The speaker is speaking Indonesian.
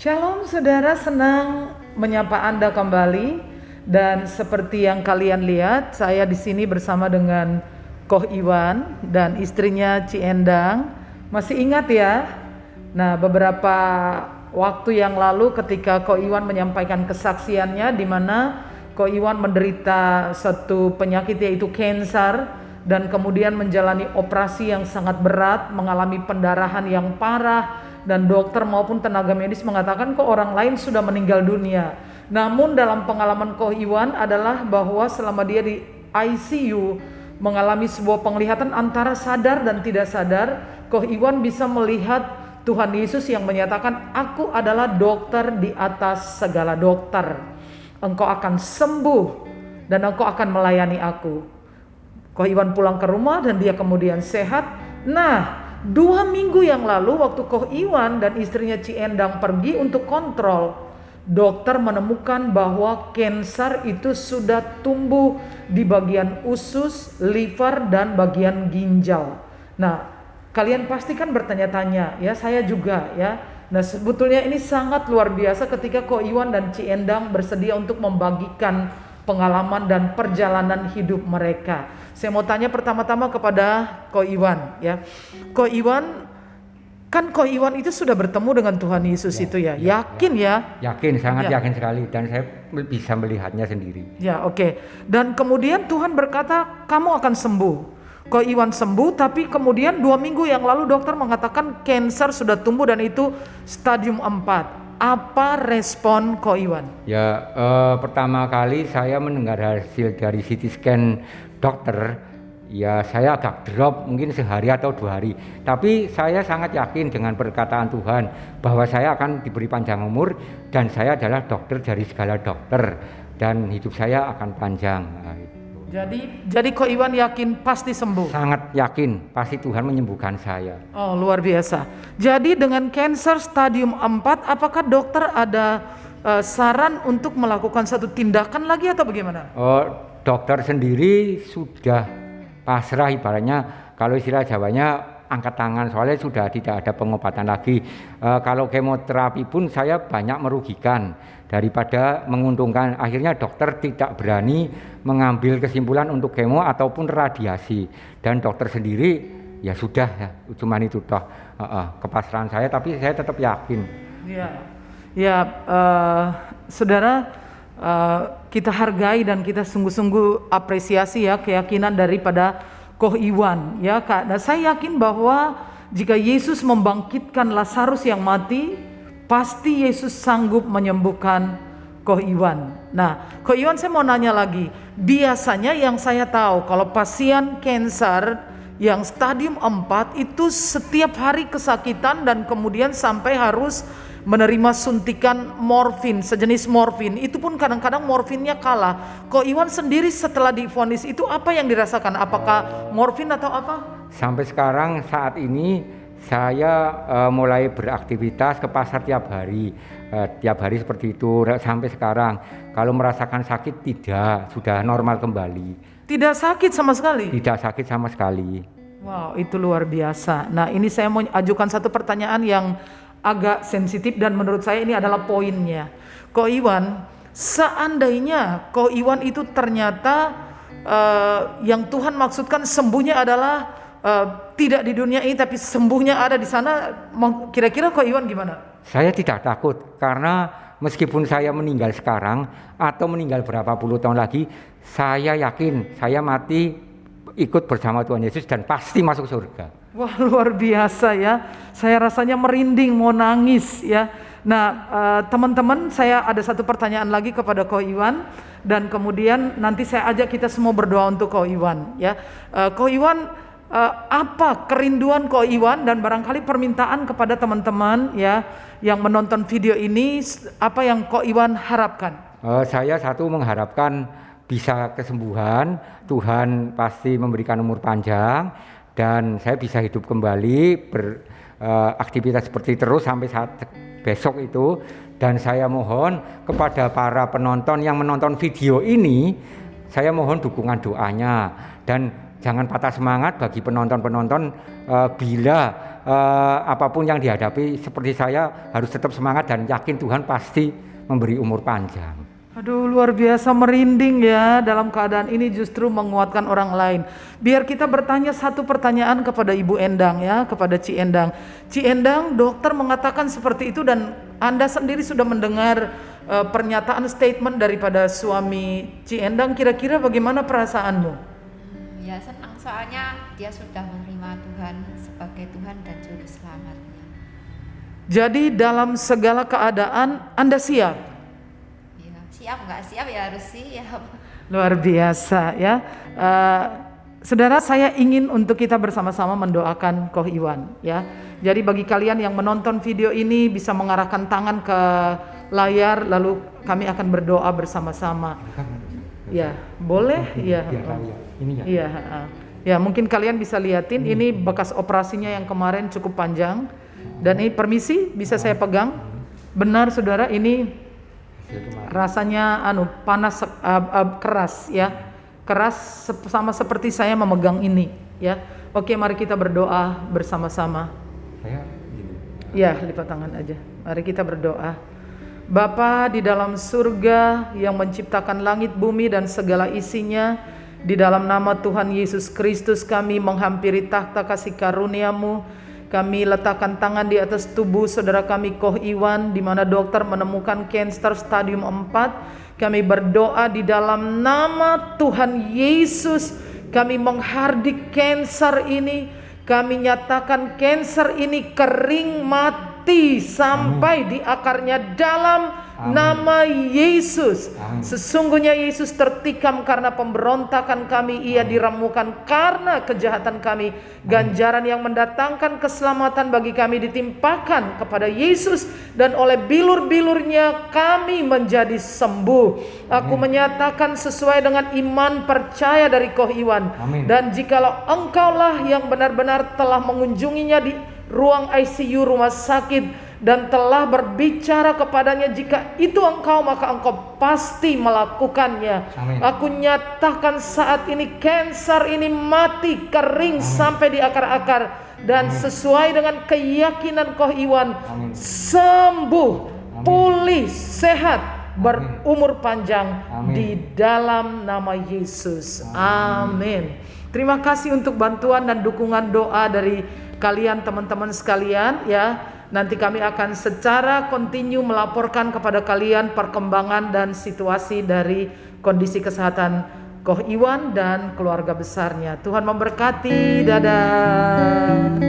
Shalom saudara, senang menyapa Anda kembali. Dan seperti yang kalian lihat, saya di sini bersama dengan Koh Iwan dan istrinya Ci Endang. Masih ingat ya? Nah, beberapa waktu yang lalu ketika Koh Iwan menyampaikan kesaksiannya di mana Koh Iwan menderita satu penyakit yaitu kanker dan kemudian menjalani operasi yang sangat berat, mengalami pendarahan yang parah. Dan dokter maupun tenaga medis mengatakan kok orang lain sudah meninggal dunia. Namun dalam pengalaman Koh Iwan adalah bahwa selama dia di ICU mengalami sebuah penglihatan antara sadar dan tidak sadar. Koh Iwan bisa melihat Tuhan Yesus yang menyatakan, aku adalah dokter di atas segala dokter. Engkau akan sembuh dan engkau akan melayani aku. Koh Iwan pulang ke rumah dan dia kemudian sehat. Nah, 2 minggu yang lalu waktu Koh Iwan dan istrinya Ci Endang pergi untuk kontrol, dokter menemukan bahwa kanker itu sudah tumbuh di bagian usus, liver, dan bagian ginjal. Nah, kalian pasti kan bertanya-tanya, ya saya juga ya. Nah, sebetulnya ini sangat luar biasa ketika Koh Iwan dan Ci Endang bersedia untuk membagikan pengalaman dan perjalanan hidup mereka. Saya mau tanya pertama-tama kepada Koh Iwan ya. Koh Iwan, kan Koh Iwan itu sudah bertemu dengan Tuhan Yesus itu ya. Yakin ya? Yakin, sangat Ya. yakin sekali, dan saya bisa melihatnya sendiri. Ya, oke. Dan kemudian Tuhan berkata, kamu akan sembuh. Koh Iwan sembuh, tapi kemudian 2 minggu yang lalu dokter mengatakan kanker sudah tumbuh dan itu stadium 4. Apa respon Koh Iwan? Ya, pertama kali saya mendengar hasil dari CT scan dokter, ya saya agak drop mungkin sehari atau 2 hari. Tapi saya sangat yakin dengan perkataan Tuhan bahwa saya akan diberi panjang umur dan saya adalah dokter dari segala dokter dan hidup saya akan panjang. Nah, Jadi Koh Iwan yakin pasti sembuh. sangat yakin pasti Tuhan menyembuhkan saya. Oh, luar biasa. Jadi dengan kanker stadium 4, apakah dokter ada saran untuk melakukan satu tindakan lagi atau bagaimana? Dokter sendiri sudah pasrah, ibaratnya kalau istilah Jawanya angkat tangan, soalnya sudah tidak ada pengobatan lagi. Kalau kemoterapi pun saya banyak merugikan daripada menguntungkan. Akhirnya dokter tidak berani mengambil kesimpulan untuk kemo ataupun radiasi, dan dokter sendiri ya sudah ya, cuman itu toh kepasrahan saya, tapi saya tetap yakin. Ya, saudara, kita hargai dan kita sungguh-sungguh apresiasi ya keyakinan daripada Koh Iwan ya Kak. Nah, saya yakin bahwa jika Yesus membangkitkan Lazarus yang mati, pasti Yesus sanggup menyembuhkan Koh Iwan. Nah, Koh Iwan, saya mau nanya lagi. Biasanya yang saya tahu kalau pasien kanker yang stadium 4 itu setiap hari kesakitan dan kemudian sampai harus menerima suntikan morfin, sejenis morfin. Itu pun kadang-kadang morfinnya kalah. Koh Iwan sendiri setelah divonis itu apa yang dirasakan? Apakah morfin atau apa? Sampai sekarang saat ini saya mulai beraktivitas ke pasar tiap hari seperti itu sampai sekarang. Kalau merasakan sakit tidak, sudah normal kembali. Tidak sakit sama sekali? Tidak sakit sama sekali. Wow, itu luar biasa. Nah, ini saya mau ajukan satu pertanyaan yang agak sensitif dan menurut saya ini adalah poinnya. Koh Iwan, seandainya Koh Iwan itu ternyata yang Tuhan maksudkan sembuhnya adalah tidak di dunia ini tapi sembuhnya ada di sana, kira-kira Koh Iwan gimana? Saya tidak takut, karena meskipun saya meninggal sekarang atau meninggal berapa puluh tahun lagi, saya yakin saya mati ikut bersama Tuhan Yesus dan pasti masuk surga. Wah, luar biasa ya. Saya rasanya merinding, mau nangis ya. Nah, teman-teman, saya ada satu pertanyaan lagi kepada Koh Iwan dan kemudian nanti saya ajak kita semua berdoa untuk Koh Iwan ya. Koh Iwan, apa kerinduan Koh Iwan dan barangkali permintaan kepada teman-teman ya yang menonton video ini, apa yang Koh Iwan harapkan? Saya satu mengharapkan bisa kesembuhan, Tuhan pasti memberikan umur panjang dan saya bisa hidup kembali beraktivitas seperti terus sampai saat besok itu. Dan saya mohon kepada para penonton yang menonton video ini, saya mohon dukungan doanya dan jangan patah semangat bagi penonton-penonton bila apapun yang dihadapi seperti saya harus tetap semangat dan yakin Tuhan pasti memberi umur panjang. Aduh, luar biasa, merinding ya. Dalam keadaan ini justru menguatkan orang lain. Biar kita bertanya satu pertanyaan kepada Ibu Endang ya, kepada Ci Endang. Ci Endang, dokter mengatakan seperti itu dan Anda sendiri sudah mendengar pernyataan statement daripada suami Ci Endang. Kira-kira bagaimana perasaanmu? Ya senang, soalnya dia sudah menerima Tuhan sebagai Tuhan dan Juru Selamatnya. Jadi dalam segala keadaan Anda siap? Siap nggak siap ya harus siap. Luar biasa ya. Saudara, saya ingin untuk kita bersama-sama mendoakan Koh Iwan ya. Jadi bagi kalian yang menonton video ini bisa mengarahkan tangan ke layar lalu kami akan berdoa bersama-sama. Ya, boleh? Ya. Iya, ya mungkin kalian bisa liatin ini bekas operasinya yang kemarin cukup panjang. Dan ini permisi bisa saya pegang? Benar saudara, ini rasanya panas, keras ya, keras sama seperti saya memegang ini ya. Oke, mari kita berdoa bersama-sama. Ya, lipat tangan aja. Mari kita berdoa. Bapa di dalam surga yang menciptakan langit bumi dan segala isinya, di dalam nama Tuhan Yesus Kristus kami menghampiri takhta kasih karunia-Mu. Kami letakkan tangan di atas tubuh saudara kami Koh Iwan, di mana dokter menemukan kanker stadium 4. Kami berdoa di dalam nama Tuhan Yesus, kami menghardik kanker ini. Kami nyatakan kanker ini kering mati sampai di akarnya dalam nama Yesus. Sesungguhnya Yesus tertikam karena pemberontakan kami, ia diramukan karena kejahatan kami. Ganjaran yang mendatangkan keselamatan bagi kami ditimpakan kepada Yesus, dan oleh bilur-bilurnya kami menjadi sembuh. Aku menyatakan sesuai dengan iman percaya dari Koh Iwan. Dan jikalau engkaulah yang benar-benar telah mengunjunginya di ruang ICU rumah sakit dan telah berbicara kepadanya, jika itu engkau maka engkau pasti melakukannya. Aku nyatakan saat ini kanker ini mati kering sampai di akar-akar, dan sesuai dengan keyakinan Koh Iwan sembuh, pulih, sehat, berumur panjang di dalam nama Yesus. Amin. Terima kasih untuk bantuan dan dukungan doa dari kalian teman-teman sekalian ya. Nanti kami akan secara kontinu melaporkan kepada kalian perkembangan dan situasi dari kondisi kesehatan Koh Iwan dan keluarga besarnya. Tuhan memberkati. Dadah.